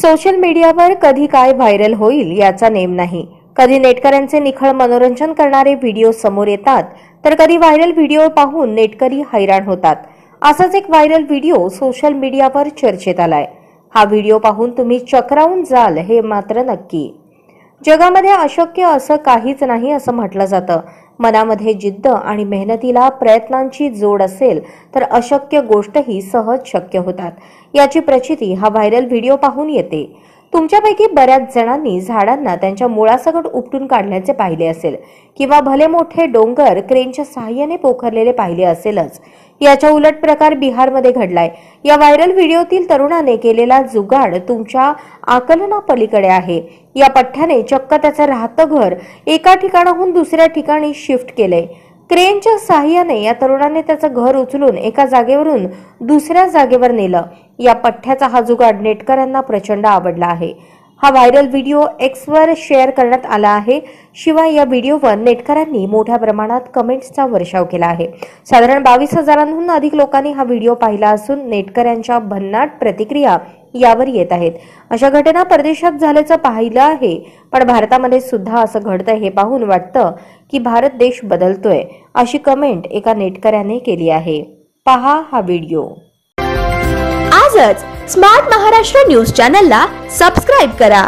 Social मीडियावर कधी काय व्हायरल होईल याचा नेम नाही। कधी नेटकऱ्यांचे निखळ मनोरंजन करणारे व्हिडिओ समोर येतात, तर कधी व्हायरल व्हिडिओ पाहून नेटकरी हैराण होतात। असाच एक व्हायरल व्हिडिओ सोशल मीडियावर चर्चेत आलाय। हा व्हिडिओ पाहून तुम्ही चक्रावून जाल हे मात्र नक्की। जगामध्ये अशक्य असं काहीच नाही असं म्हटलं जातं। मनामध्ये जिद्द आणि मेहनतीला प्रयत्नांची जोड असेल तर अशक्य गोष्टही सहज शक्य होतात। याची प्रचिती हा व्हायरल व्हिडिओ पाहून येते। तुमच्यापैकी बऱ्याच जणांनी झाडांना त्यांच्या मुळासकट उपटून काढल्याचे पाहिले असेल किंवा भले मोठे डोंगर क्रेनच्या सहाय्याने पोखरलेले पाहिले असेलच। याच्या उलट प्रकार बिहारमध्ये घडलाय। या व्हायरल व्हिडिओतील तरुणाने केलेला जुगाड तुमच्या आकलनापलीकडे आहे। या पठ्ठ्याने चक्क त्याचं राहतं घर एका ठिकाणाहून दुसऱ्या ठिकाणी शिफ्ट केलंय। क्रेनच्या सहाय्याने या तरुणाने त्याचं घर उचलून एका जागेवरून दुसऱ्या जागेवर नेलं। या पठ्ठ्याचा हा जुगाड नेटकऱ्यांना प्रचंड आवडला आहे। हा व्हायरल व्हिडिओ एक्सवर शेअर करण्यात आला आहे। शिवाय या व्हिडिओवर नेटकऱ्यांनी मोठ्या प्रमाणात कमेंट्सचा वर्षाव केला आहे। साधारण 22,000हून अधिक लोकांनी हा व्हिडिओ पाहिला असून नेटकऱ्यांच्या भन्नाट प्रतिक्रिया यावर येत आहेत। अशा घटना परदेशात झाल्याचं पाहिलं आहे, पण भारतामध्ये सुद्धा असं घडतंय हे पाहून वाटतं की भारत देश बदलतोय, अशी कमेंट एका नेटकऱ्याने केली आहे। पहा हा व्हिडिओ। आजच स्मार्ट महाराष्ट्र न्यूज चॅनलला सबस्क्राइब करा।